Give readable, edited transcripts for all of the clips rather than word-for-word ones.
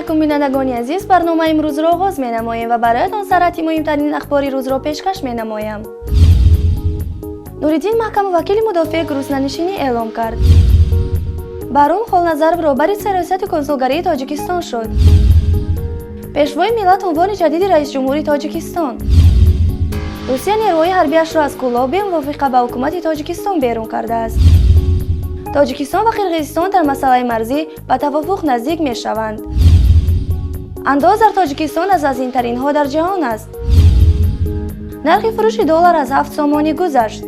алайкум бинандагони азиз, барномаи имрӯзро оғоз менамоем ва бароятон сарҳати муҳимтарин ахбори рӯзро пешкаш менамоям. Нуриддин Маҳкамов вакили мудофиъ гуруснанишинӣ эълон кард. Баҳром Холназаров роҳбари сиёсати консулгарии Тоҷикистон шуд. пешвои миллат унвони ҷадиди раис ҷумҳури Тоҷикистон. Русия нерӯҳои ҳарбияшро аз Кӯлоб бемувофиқа ба ҳукумати Тоҷикистон берун кардааст. Тоҷикистон ва Қирғизистон дар масъалаи марзӣ ба тавофуқ наздик мешаванд. Андоз дар Тоҷикистон аз азимтаринҳо дар ҷаҳон аст. нархи фурӯши доллар аз 7 сомонӣ гузашт.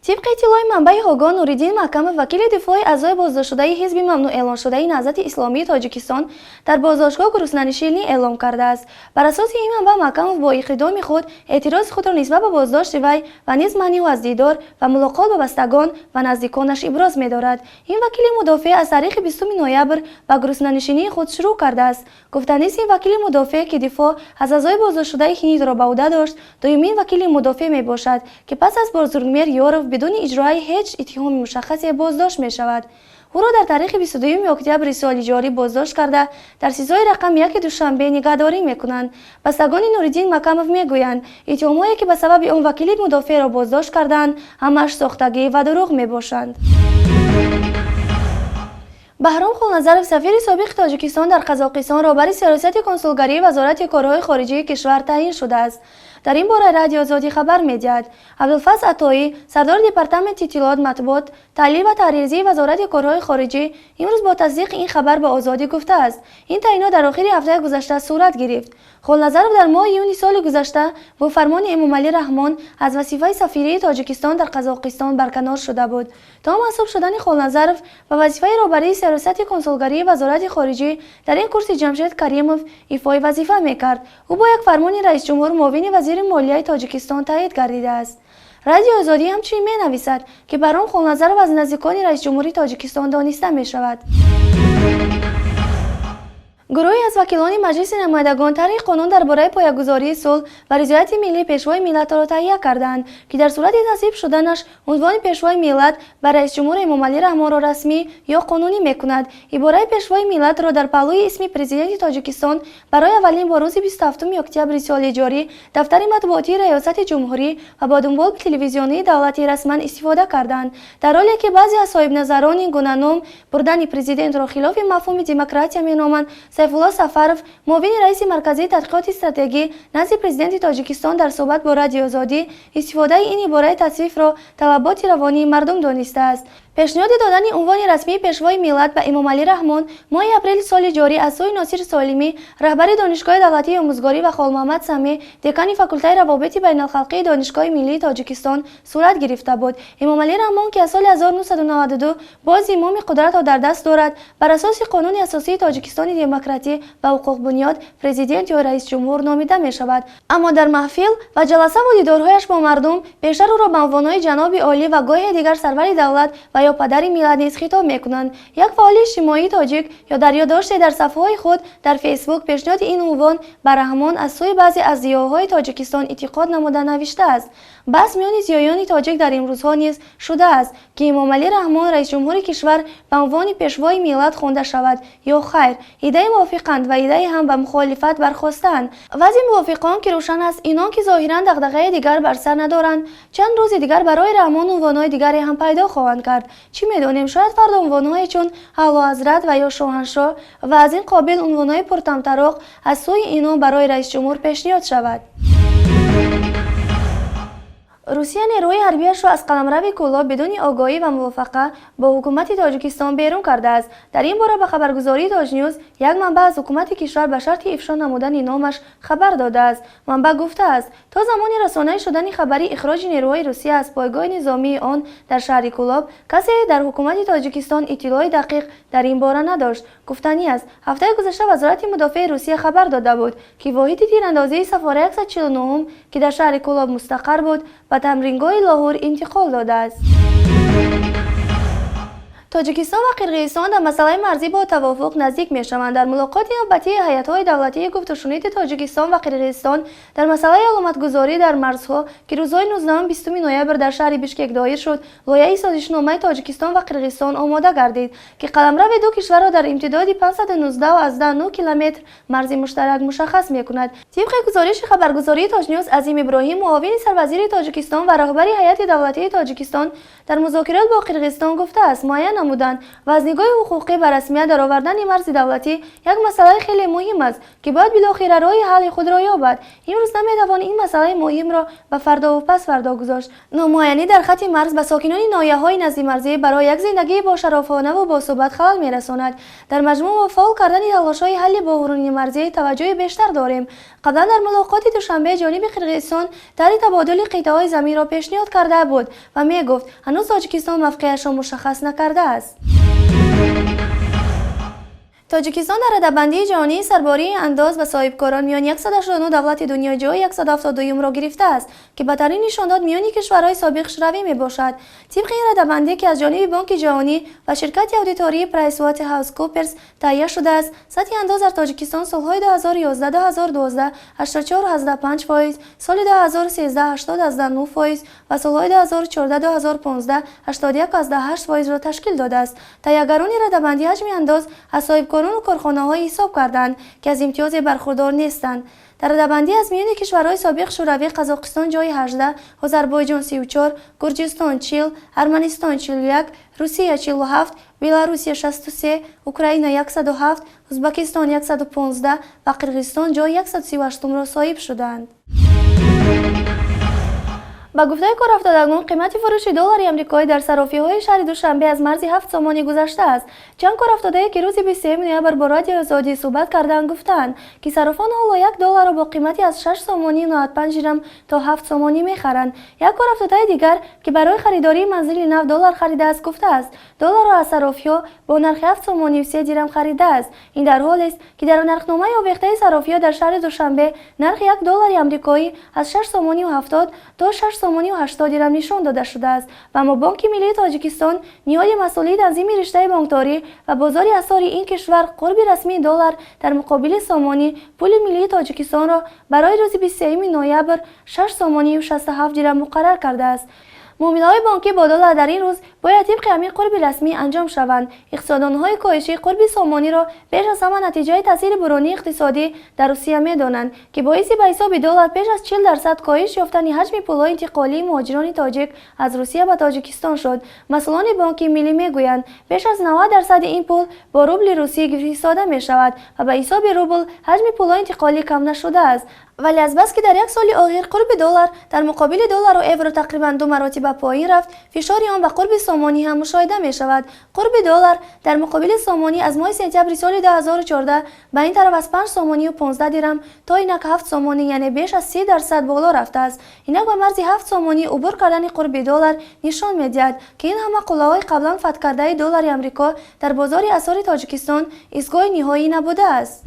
тибқи иттилои манбаи ҳогон, Нуриддин Маҳкамов вакили дифои аъзои боздоштшудаи ҳизби мамнӯъэълоншудаи Наҳзати Исломии Тоҷикистон дар боздоштгоҳ гуруснанишинӣ эълон кардааст. Бар асоси ин манбаъ Маҳкамов бо иқдоми худ эътирози худро нисбат ба боздошти вай ва низ манъу аз дидор ва мулоқот ба бастагон ва наздиконаш иброз медорад. Ин вакили мудофиъ аз таърихи 20 ноябр ба гуруснанишинии худ шурӯъ кардааст. Гуфтанист ин вакили мудофиъ ки дифоъ аз аъзои боздоштшудаи ҳиндро ба ӯҳда дошт, дуюмин вакили мудофиъ мебошад ки пас аз Бозургмер Ёров бидуни иҷрои ҳеҷ иттиҳоми мушаххасе боздошт мешавад. ӯро дар таърихи 22 октябри соли ҷорӣ боздошт карда дар СИЗОи рақам 1 душанбе нигаҳдорӣ мекунанд. Бастагони Нуриддин Маҳкамов мегӯянд, иттиҳомҳое ки ба сабаби он вакили мудофиъро боздошт кардаанд, ҳамааш сохтагӣ ва дурӯғ мебошанд. Баҳром Холназаров, сафири собиқи Тоҷикистон дар Қазоқистон, роҳбари сиёсати консулгарии Вазорати корҳои хориҷии кишвар таъин шудааст. дар ин бора Радио Озодӣ хабар медиҳад. Абдулфаз Атоӣ, сардори департаменти иттилоот, матбуот, таҳлил ва таҳриризии Вазорати корҳои хориҷӣ имрӯз бо тасдиқи ин хабар ба Озодӣ гуфтааст. Ин таъинот дар охири ҳафтаи гузашта сурат гирифт. Холназаров дар моҳи июни соли гузашта бо фармони Эмомалӣ Раҳмон аз вазифаи сафирии Тоҷикистон дар Қазоқистон барканор шуда буд. То мансуб шудани Холназаров ба вазифаи роҳбарии сиёсати консулгарии Вазорати хориҷӣ дар ин курси Ҷамшед Каримов ифои вазифа мекард. ӯ бо як фармони раис ҷумҳур муовини вазири молияи Тоҷикистон таъин гардидааст. Радио Озодӣ ҳамчунин менависад ки Баҳром Холназаров аз наздикони раис ҷумҳури Тоҷикистон дониста мешавад. гурӯҳи аз вакилони Маҷлиси намояндагон тарҳи қонун дар бораи поягузории сулҳ ва ризояти миллӣ пешвои миллатро таҳия карданд, ки дар сурати тасвиб шуданаш унвони пешвои миллат ба раис ҷумҳур Эмомалӣ Раҳмонро расмӣ ё қонунӣ мекунад. ибораи пешвои миллатро дар паҳлӯи исми президенти Тоҷикистон барои аввалин бор рӯзи 27 октябри соли ҷорӣ дафтари матбуотии Раёсати ҷумҳурӣ ва бо дунбол телевизионии давлатӣ расман истифода карданд, дар ҳоле ки баъзе аз соҳибназарони гунаном бурдани президентро хилофи мафҳуми демократия меноманд. Сайфулло Сафаров, муовини раиси марказии тадқиқоти стратегӣ назди президенти Тоҷикистон, дар суҳбат бо Радио Озодӣ истифодаи ин ибораи тасвифро талаботи равонии мардум донистааст. пешниҳоди додани унвони расмии пешвои миллат ба Эмомалӣ Раҳмон моҳи апрели соли ҷорӣ аз сӯи Носир Солимӣ, раҳбари Донишгоҳи давлатии омӯзгорӣ, ва Холмуҳаммад Самӣ, декани факултаи равобити байналхалқии Донишгоҳи миллии Тоҷикистон сурат гирифта буд. Эмомалӣ Раҳмон, ки аз соли 1992 боз зимоми қудратро дар даст дорад, бар асоси Қонуни асосии Тоҷикистони демократӣ ва ҳуқуқбунёд президент ё раис ҷумҳур номида мешавад. аммо дар маҳфил ва ҷаласаву дидорҳояш бо мардум пештар ӯро ба унвонҳои ҷаноби олӣ ва гоҳе дигар сарвари давлат ва ё падари миллат низ хитоб мекунанд. як фаъоли иҷтимоии тоҷик ё дар ёддоште дар сафҳаҳои худ дар фейсбук пешниҳоди ин унвон ба Раҳмон аз сӯи баъзе аз зиёҳои Тоҷикистон интиқод намуда навиштааст. баҳс миёни зиёёни тоҷик дар имрӯзҳо низ шудааст ки Эмомалӣ Раҳмон раис ҷумҳури кишвар ба унвони пешвои миллат хонда шавад ё хайр. иддаи мувофиқанд ва иддаи ҳам ба мухолифат бархостаанд. вазъи мувофиқон ки рӯшан аст, инон ки зоҳиран дағдағаи дигар бар сар надоранд, чанд рӯзи дигар барои Раҳмон унвонҳои дигаре ҳам пайдо хоҳанд кард. чӣ медонем, шояд фардо унвонҳое чун Аълоҳазрат ва ё Шоҳаншоҳ ва аз ин қобил унвонҳои пуртамтароқ аз сӯи инон барои раис ҷумҳур пешниҳод шавад. русия нерӯҳои ҳарбияшро аз қаламрави Кӯлоб бидуни огоҳӣ ва мувофақа бо ҳукумати Тоҷикистон берун кардааст. дар ин бора ба хабаргузории Tojnews як манбаъ аз ҳукумати кишвар ба шарти ифшо намудани номаш хабар додааст. манбаъ гуфтааст, то замони расонаӣ шудани хабари ихроҷи нерӯҳои Русия аз пойгоҳи низомии он дар шаҳри Кӯлоб, касе дар ҳукумати Тоҷикистон иттилои дақиқ дар ин бора надошт. гуфтанӣ аст, ҳафтаи гузашта Вазорати мудофиъи Русия хабар дода буд, ки воҳиди тирандозии Сафора 149 ки дар шаҳри Кӯлоб мустақар буд, ба тамрингоҳи Лоҳур интиқол додааст. تاجیکستان و قرقیزستان در مسئله مرزی با توافق نزدیک می‌شوند. در ملاقات نوبتی هیئت‌های دولتی گفت و شنود تاجیکستان و قرقیزستان در مسئله علامتگذاری در مرزها که روزهای 19 و 20 نوامبر در شهر بیشکک دایر شد، لایحه سازشنامه تاجیکستان و قرقیزستان آماده گردید که قلمرو دو کشور را در امتداد 519 و 19 کیلومتر مرز مشترک مشخص می‌کند. طبق گزارش خبرگزاری تاجنیوز، عظیم ابراهیم، معاون سروزیر تاجیکستان و رهبر هیئت دولتی تاجیکستان در مذاکرات با قرقیزستان گفته است معین نمودند و از نگاه حقوقی به رسمیت درآوردن مرز دولتی یک مسئله خیلی مهم است که باید بالاخره راه حل خود را یابد. امروز نمی‌توان این مسئله مهم را به فردا و پس فردا گذاشت. نامعینی در خط مرز به ساکنان ناحیه‌های نزدیک مرزی برای یک زندگی با شرافانه و باثبات خلل می‌رساند. در مجموع و فعال کردن تلاش‌های حل بحران مرزی توجه بیشتر داریم. قبلا در ملاقات دوشنبه جانب قرقیزستان طرح تبادل قطعه‌های زمین را پیشنهاد کرده بود و می‌گفت هنوز تاجیکستان موقعش را مشخص نکرده است. تاجیکستان در رده‌بندی جهانی سرباری انداز و صاحبکاران میان 169 دولت دنیا جای 172 را گرفته است که بدترین نشانداد میان کشورهای سابق شوروی می باشد. طبق این رده‌بندی که از جانب بانک جهانی و شرکت آدیتوری پرایسواترهاوسکوپرز تهیه شده است، سطح انداز در تاجیکستان سالهای 2011-2012 84.5%، سال 2013 80.9% و سالهای 2014-2015 81.8% را تشکیل داده است. تهیه‌گران رده‌بندی حجم انداز از صاحبکاران و کارخانه‌های حساب کردند که از امتیاز برخوردار نیستند. در رده‌بندی از میان کشورهای سابق شوروی قزاقستان جای 18، آذربایجان 34، گرجستان 40، ارمنستان 41، روسیه 47، بلاروسیه 63، اوکراین 107، ازبکستان 115 و قرقیزستان جای 138 را صاحب شدند. با گفته کارافتادگان قیمت فروش دلار آمریکایی در صرافی‌های شهر دوشنبه از مرز 7 سامانی گذشته است. چند کارافتاده که روز 23 نوامبر با رادیو آزادی صحبت کردند گفتند که صرافان حالا یک دلار را با قیمتی از 6 سامانی 95 درم تا 7 سامانی می‌خرند. یک کارافتاده دیگر که برای خریداری منزلی 9 دلار خریده است گفته است دلار را از صرافی‌ها با نرخ 7 سامانی و 3 درم خریده است. این در حالی است که در نرخنامه آویخته صرافی‌ها در شهر دوشنبه نرخ یک دلار آمریکایی از 6 سامانی و 70 تا 6 سامانی و 80 درم نشان داده شده است و اما بانک ملی تاجیکستان نیاز مسئولی تنظیم رشته بانکداری و بازار اسعاری این کشور قرب رسمی دلار در مقابل سامانی پول ملی تاجیکستان را برای روز 23 نوامبر 6 سامانی و 67 درم مقرر کرده است. معامله‌های بانکی با دلار در این روز باید طبق همین قرب رسمی انجام شوند. اقتصاددان‌های کاهشی قرب سامانی را بیش از همه نتیجه تاثیر بحرانی اقتصادی در روسیه می‌دانند که باعث به حساب دلار بیش از 40% کاهش یافتن حجم پول‌های انتقالی مهاجران تاجیک از روسیه به تاجیکستان شد. مسئولان بانک ملی می‌گویند بیش از 90% این پول با روبل روسی فرستاده می‌شود و به حساب روبل حجم پول‌های انتقالی کم نشده است. ولی از بس که در یک سال اخیر قرب دلار در مقابل دلار و یورو تقریبا 2 مراتب پایین رفت، فشار آن به قرب سامانی هم مشاهده می شود. قرب دلار در مقابل سامانی از ماه سپتامبر سال 2014 به این طرف از 5 سامانی و 15 درم تا اینک 7 سامانی یعنی بیش از 30% بالا رفته است. اینک به مرز 7 سامانی عبور کردن قرب دلار نشان می‌دهد که این همه قله‌های قبلا فتح کرده دلار آمریکا در بازار اسعار تاجیکستان ایستگاه نهایی نبوده است.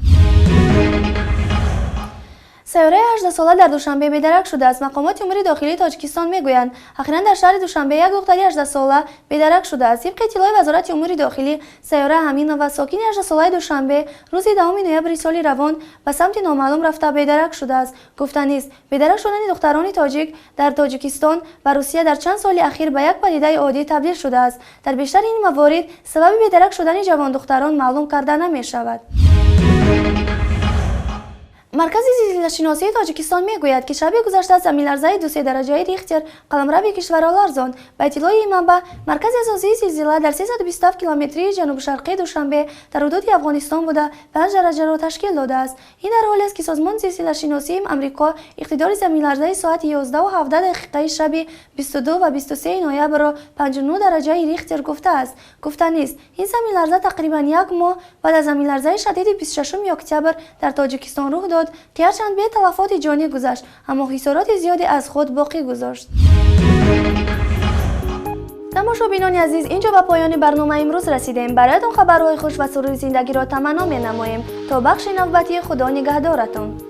سیاره 18 ساله در دوشنبه بی‌درک شده است. مقامات امور داخلی تاجیکستان میگویند اخیراً در شهر دوشنبه یک دختر 18 ساله بی‌درک شده است. طبق اطلاع وزارت امور داخلی، سیاره همین و ساکن 18 ساله دوشنبه روز 10 نوامبر سال روان به سمت نامعلوم رفته بی‌درک شده است. گفتنی است بی‌درک شدن دختران تاجیک در تاجیکستان و روسیه در چند سال اخیر به یک پدیده عادی تبدیل شده است. در بیشتر این موارد سبب بی‌درک شدن جوان دختران معلوم کرده نمی‌شود. مرکز زلزله‌شناسی تاجیکستان میگوید که شب گذشته زمین‌لرزه 2 درجه ریختر قلمرو کشور را لرزاند. به اطلاع این منبع، مرکز اساسی زلزله در 327 کیلومتری جنوب شرقی دوشنبه در حدود افغانستان بوده 5 درجه را تشکیل داده است. این در حالی است که سازمان زلزله‌شناسی آمریکا اقتدار زمین‌لرزه ساعت 11:17 شب 22 و 23 نوامبر را 59 درجه ریختر گفته است. گفتنی است این زمین‌لرزه تقریبا یک ماه بعد از زمین‌لرزه شدید 26 اکتبر در تاجیکستان رخ داد که هرچند به تلفات جانی گذشت اما خسارات زیادی از خود باقی گذاشت. تماشابینان عزیز، اینجا به پایان برنامه امروز رسیدیم. برایتان خبرهای خوش و سرور زندگی را تمنا می‌نماییم تا بخش نوبتی. خدا نگهدارتان.